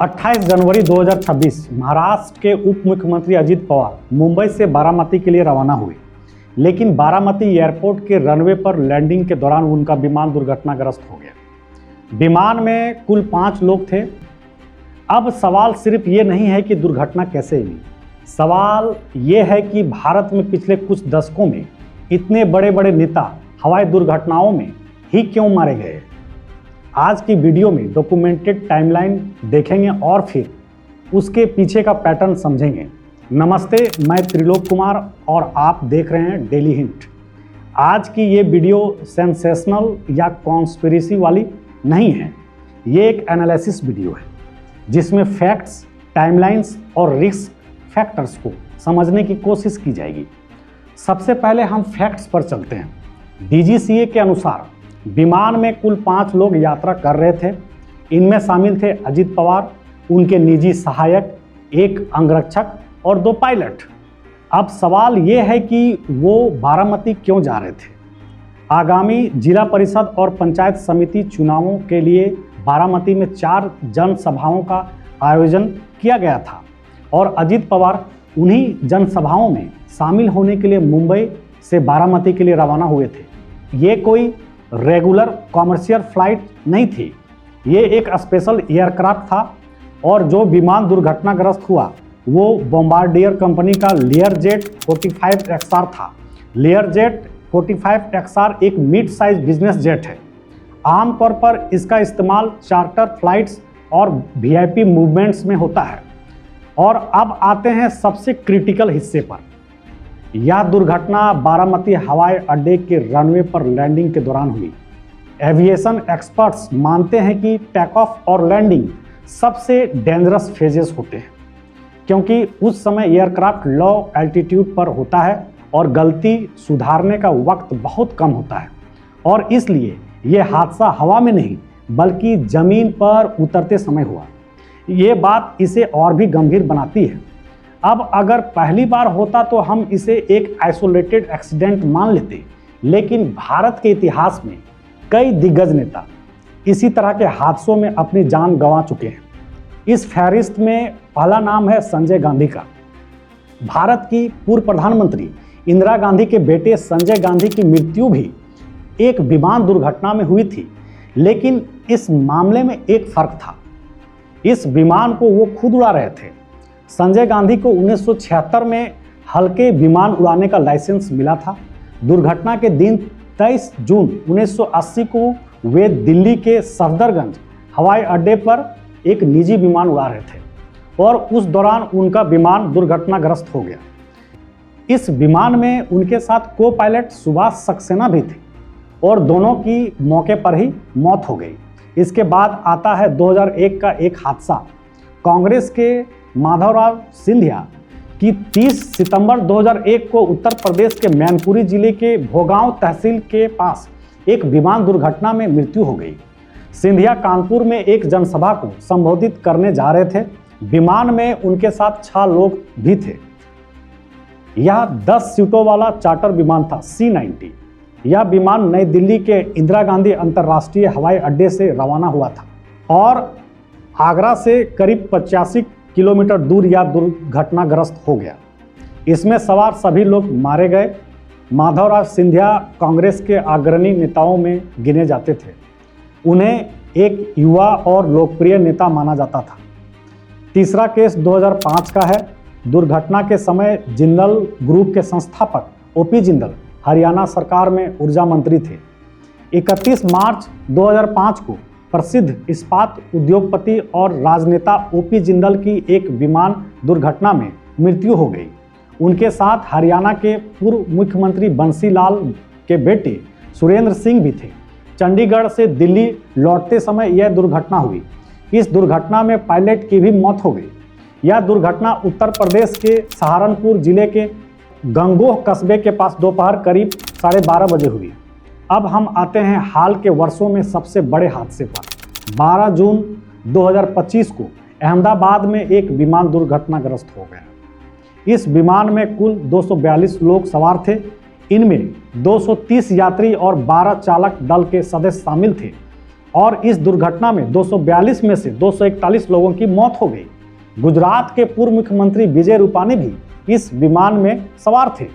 28 जनवरी 2026 महाराष्ट्र के उप मुख्यमंत्री अजित पवार मुंबई से बारामती के लिए रवाना हुए, लेकिन बारामती एयरपोर्ट के रनवे पर लैंडिंग के दौरान उनका विमान दुर्घटनाग्रस्त हो गया। विमान में कुल 5 लोग थे। अब सवाल सिर्फ ये नहीं है कि दुर्घटना कैसे हुई, सवाल ये है कि भारत में पिछले कुछ दशकों में इतने बड़े बड़े नेता हवाई दुर्घटनाओं में ही क्यों मारे गए। आज की वीडियो में डॉक्यूमेंटेड टाइमलाइन देखेंगे और फिर उसके पीछे का पैटर्न समझेंगे। नमस्ते, मैं त्रिलोक कुमार और आप देख रहे हैं डेली हिंट। आज की ये वीडियो सेंसेशनल या कॉन्स्पिरेसी वाली नहीं है, ये एक एनालिसिस वीडियो है जिसमें फैक्ट्स, टाइमलाइंस और रिस्क फैक्टर्स को समझने की कोशिश की जाएगी। सबसे पहले हम फैक्ट्स पर चलते हैं। डीजीसीए के अनुसार विमान में कुल 5 लोग यात्रा कर रहे थे। इनमें शामिल थे अजित पवार, उनके निजी सहायक, एक अंगरक्षक और 2 पायलट। अब सवाल ये है कि वो बारामती क्यों जा रहे थे। आगामी जिला परिषद और पंचायत समिति चुनावों के लिए बारामती में 4 जनसभाओं का आयोजन किया गया था और अजित पवार उन्हीं जनसभाओं में शामिल होने के लिए मुंबई से बारामती के लिए रवाना हुए थे। ये कोई रेगुलर कॉमर्शियल फ्लाइट नहीं थी, ये एक स्पेशल एयरक्राफ्ट था और जो विमान दुर्घटनाग्रस्त हुआ वो बॉम्बार्डियर कंपनी का लेयरजेट 45XR था। लेयरजेट 45XR एक मिड साइज बिजनेस जेट है। आमतौर पर इसका इस्तेमाल चार्टर फ्लाइट्स और वीआईपी मूवमेंट्स में होता है। और अब आते हैं सबसे क्रिटिकल हिस्से पर। यह दुर्घटना बारामती हवाई अड्डे के रनवे पर लैंडिंग के दौरान हुई। एविएशन एक्सपर्ट्स मानते हैं कि टेक ऑफ और लैंडिंग सबसे डेंजरस फेजेस होते हैं, क्योंकि उस समय एयरक्राफ्ट लो एल्टीट्यूड पर होता है और गलती सुधारने का वक्त बहुत कम होता है और इसलिए यह हादसा हवा में नहीं बल्कि ज़मीन पर उतरते समय हुआ। ये बात इसे और भी गंभीर बनाती है। अब अगर पहली बार होता तो हम इसे एक आइसोलेटेड एक्सीडेंट मान लेते, लेकिन भारत के इतिहास में कई दिग्गज नेता इसी तरह के हादसों में अपनी जान गंवा चुके हैं। इस फहरिस्त में पहला नाम है संजय गांधी का। भारत की पूर्व प्रधानमंत्री इंदिरा गांधी के बेटे संजय गांधी की मृत्यु भी एक विमान दुर्घटना में हुई थी, लेकिन इस मामले में एक फर्क था। इस विमान को वो खुद उड़ा रहे थे। संजय गांधी को 1976 में हल्के विमान उड़ाने का लाइसेंस मिला था। दुर्घटना के दिन 23 जून 1980 को वे दिल्ली के सफदरगंज हवाई अड्डे पर एक निजी विमान उड़ा रहे थे और उस दौरान उनका विमान दुर्घटनाग्रस्त हो गया। इस विमान में उनके साथ को पायलट सुभाष सक्सेना भी थे और दोनों की मौके पर ही मौत हो गई। इसके बाद आता है 2001 का एक हादसा। कांग्रेस के माधवराव सिंधिया की 30 सितंबर 2001 को उत्तर प्रदेश के मैनपुरी जिले के भोगांव तहसील के पास एक विमान दुर्घटना में मृत्यु हो गई। सिंधिया कानपुर में एक जनसभा को संबोधित करने जा रहे थे। विमान में उनके साथ 6 लोग भी थे। यह 10 सीटों वाला चार्टर विमान था, C-90। यह विमान नई दिल्ली के इंदिरा गांधी अंतर्राष्ट्रीय हवाई अड्डे से रवाना हुआ था और आगरा से करीब 85 किलोमीटर दूर यह दुर्घटनाग्रस्त हो गया। इसमें सवार सभी लोग मारे गए। माधवराव सिंधिया कांग्रेस के अग्रणी नेताओं में गिने जाते थे। उन्हें एक युवा और लोकप्रिय नेता माना जाता था। तीसरा केस 2005 का है। दुर्घटना के समय जिंदल ग्रुप के संस्थापक OP जिंदल हरियाणा सरकार में ऊर्जा मंत्री थे। 31 मार्च 2005 को प्रसिद्ध इस्पात उद्योगपति और राजनेता OP जिंदल की एक विमान दुर्घटना में मृत्यु हो गई। उनके साथ हरियाणा के पूर्व मुख्यमंत्री बंसी लाल के बेटे सुरेंद्र सिंह भी थे। चंडीगढ़ से दिल्ली लौटते समय यह दुर्घटना हुई। इस दुर्घटना में पायलट की भी मौत हो गई। यह दुर्घटना उत्तर प्रदेश के सहारनपुर जिले के गंगोह कस्बे के पास दोपहर करीब 12:30 बजे हुई। अब हम आते हैं हाल के वर्षों में सबसे बड़े हादसे पर। 12 जून 2025 को अहमदाबाद में एक विमान दुर्घटनाग्रस्त हो गया। इस विमान में कुल 242 लोग सवार थे। इनमें 230 यात्री और 12 चालक दल के सदस्य शामिल थे। और इस दुर्घटना में 242 में से 241 लोगों की मौत हो गई। गुजरात के पूर्व मुख्यमंत्री विजय रूपानी भी इस विमान में सवार थे।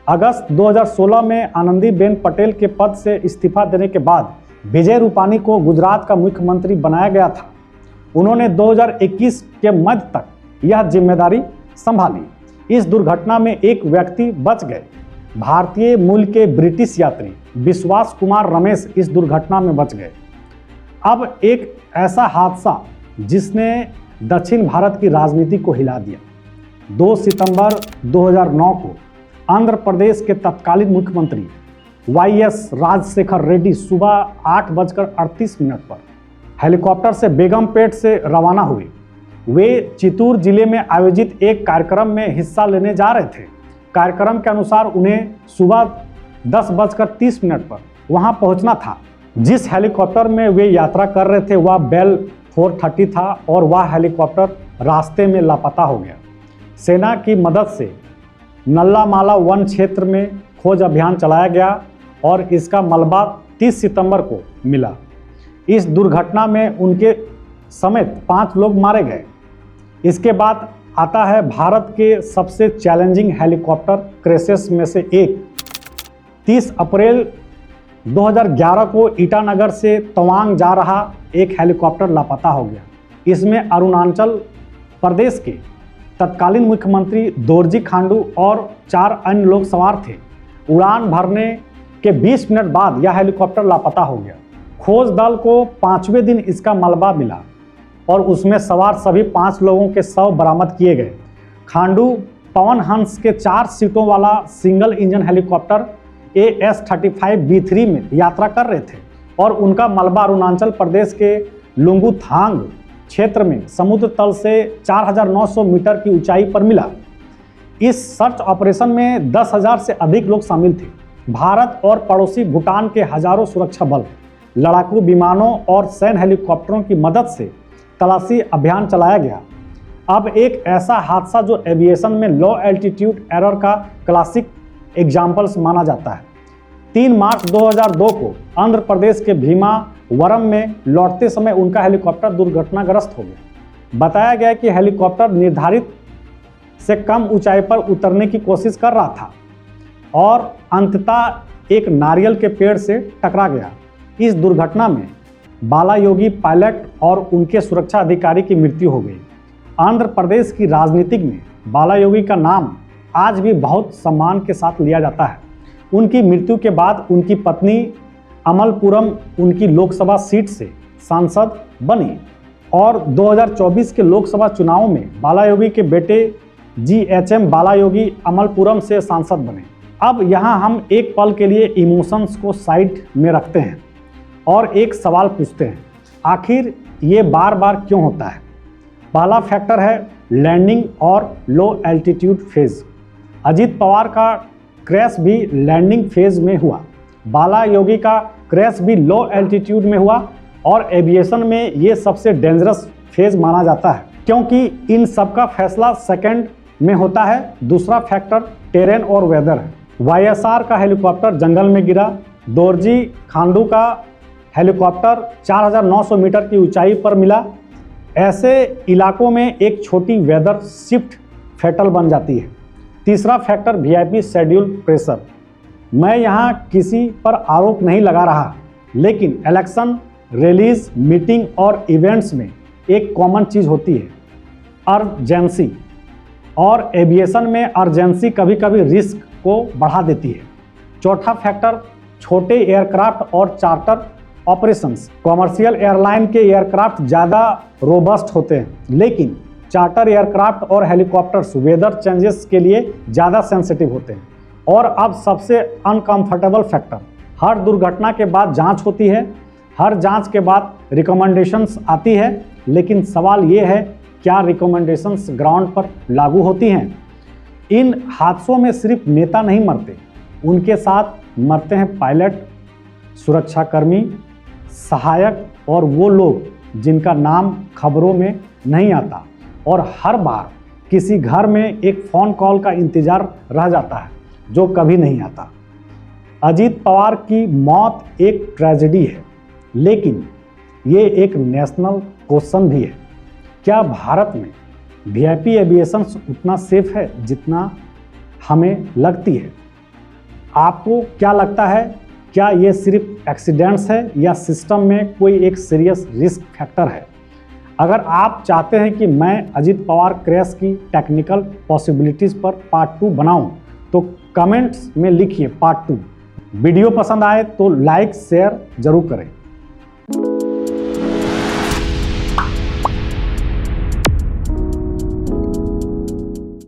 अगस्त 2016 में आनंदीबेन पटेल के पद से इस्तीफा देने के बाद विजय रूपानी को गुजरात का मुख्यमंत्री बनाया गया था। उन्होंने 2021 के मध्य तक यह जिम्मेदारी संभाली। इस दुर्घटना में एक व्यक्ति बच गए। भारतीय मूल के ब्रिटिश यात्री विश्वास कुमार रमेश इस दुर्घटना में बच गए। अब एक ऐसा हादसा जिसने दक्षिण भारत की राजनीति को हिला दिया। 2 सितंबर 2009 को आंध्र प्रदेश के तत्कालीन मुख्यमंत्री वाईएस राजशेखर रेड्डी सुबह 8:38 पर हेलीकॉप्टर से बेगमपेट से रवाना हुए। वे चित्तूर जिले में आयोजित एक कार्यक्रम में हिस्सा लेने जा रहे थे। कार्यक्रम के अनुसार उन्हें सुबह 10:30 पर वहां पहुंचना था। जिस हेलीकॉप्टर में वे यात्रा कर रहे थे वह बेल 430 था और वह हेलीकॉप्टर रास्ते में लापता हो गया। सेना की मदद से नल्लामाला वन क्षेत्र में खोज अभियान चलाया गया और इसका मलबा 30 सितंबर को मिला। इस दुर्घटना में उनके समेत 5 लोग मारे गए। इसके बाद आता है भारत के सबसे चैलेंजिंग हेलीकॉप्टर क्रैशेस में से एक। 30 अप्रैल 2011 को ईटानगर से तवांग जा रहा एक हेलीकॉप्टर लापता हो गया। इसमें अरुणाचल प्रदेश के तत्कालीन मुख्यमंत्री दोरजी खांडू और 4 अन्य लोग सवार थे। उड़ान भरने के 20 मिनट बाद यह हेलीकॉप्टर लापता हो गया। खोज दल को 5वें दिन इसका मलबा मिला और उसमें सवार सभी 5 लोगों के शव बरामद किए गए। खांडू पवन हंस के 4 सीटों वाला सिंगल इंजन हेलीकॉप्टर AS-35B3 में यात्रा कर रहे थे और उनका मलबा अरुणाचल प्रदेश के लुंगुथांग क्षेत्र में समुद्र तल से 4900 मीटर की ऊंचाई पर मिला। इस सर्च ऑपरेशन में 10,000 से अधिक लोग शामिल थे। भारत और पड़ोसी भूटान के हजारों सुरक्षा बल, लड़ाकू विमानों और सैन्य हेलीकॉप्टरों की मदद से तलाशी अभियान चलाया गया। अब एक ऐसा हादसा जो एविएशन में लो एल्टीट्यूड एरर का क्लासिक एग्जाम्पल्स माना जाता है। 3 मार्च 2002 को आंध्र प्रदेश के भीमावरम में लौटते समय उनका हेलीकॉप्टर दुर्घटनाग्रस्त हो गया। बताया गया कि हेलीकॉप्टर निर्धारित से कम ऊंचाई पर उतरने की कोशिश कर रहा था और अंततः एक नारियल के पेड़ से टकरा गया। इस दुर्घटना में बालायोगी पायलट और उनके सुरक्षा अधिकारी की मृत्यु हो गई। आंध्र प्रदेश की राजनीतिक में बालायोगी का नाम आज भी बहुत सम्मान के साथ लिया जाता है। उनकी मृत्यु के बाद उनकी पत्नी अमलपुरम उनकी लोकसभा सीट से सांसद बनी और 2024 के लोकसभा चुनाव में बालायोगी के बेटे GHM बालायोगी अमलपुरम से सांसद बने। अब यहाँ हम एक पल के लिए इमोशंस को साइड में रखते हैं और एक सवाल पूछते हैं, आखिर ये बार बार क्यों होता है? पहला फैक्टर है लैंडिंग और लो एल्टीट्यूड फेज। अजीत पवार का क्रैश भी लैंडिंग फेज में हुआ, बालायोगी का क्रैश भी लो एल्टीट्यूड में हुआ और एविएशन में ये सबसे डेंजरस फेज माना जाता है क्योंकि इन सब का फैसला सेकंड में होता है। दूसरा फैक्टर टेरेन और वेदर है। YSR का हेलीकॉप्टर जंगल में गिरा। दोरजी खांडू का हेलीकॉप्टर 4900 मीटर की ऊंचाई पर मिला। ऐसे इलाकों में एक छोटी वेदर शिफ्ट फैटल बन जाती है। तीसरा फैक्टर VIP शेड्यूल प्रेशर। मैं यहाँ किसी पर आरोप नहीं लगा रहा, लेकिन इलेक्शन, रिलीज, मीटिंग और इवेंट्स में एक कॉमन चीज़ होती है, अर्जेंसी। और एविएशन में अर्जेंसी कभी कभी रिस्क को बढ़ा देती है। चौथा फैक्टर छोटे एयरक्राफ्ट और चार्टर ऑपरेशंस। कॉमर्शियल एयरलाइन के एयरक्राफ्ट ज़्यादा रोबस्ट होते हैं, लेकिन चार्टर एयरक्राफ्ट और हेलीकॉप्टर्स वेदर चेंजेस के लिए ज़्यादा सेंसिटिव होते हैं। और अब सबसे अनकंफर्टेबल फैक्टर, हर दुर्घटना के बाद जांच होती है, हर जांच के बाद रिकमेंडेशंस आती है, लेकिन सवाल ये है क्या रिकमेंडेशंस ग्राउंड पर लागू होती हैं? इन हादसों में सिर्फ नेता नहीं मरते, उनके साथ मरते हैं पायलट, सुरक्षाकर्मी, सहायक और वो लोग जिनका नाम खबरों में नहीं आता। और हर बार किसी घर में एक फ़ोन कॉल का इंतज़ार रह जाता है जो कभी नहीं आता। अजीत पवार की मौत एक ट्रेजेडी है, लेकिन ये एक नेशनल क्वेश्चन भी है। क्या भारत में वीआईपी एविएशन उतना सेफ है जितना हमें लगती है? आपको क्या लगता है, क्या ये सिर्फ एक्सीडेंट्स है या सिस्टम में कोई एक सीरियस रिस्क फैक्टर है? अगर आप चाहते हैं कि मैं अजीत पवार क्रैश की टेक्निकल पॉसिबिलिटीज़ पर पार्ट 2 बनाऊं, तो कमेंट्स में लिखिए पार्ट 2। वीडियो पसंद आए तो लाइक शेयर जरूर करें।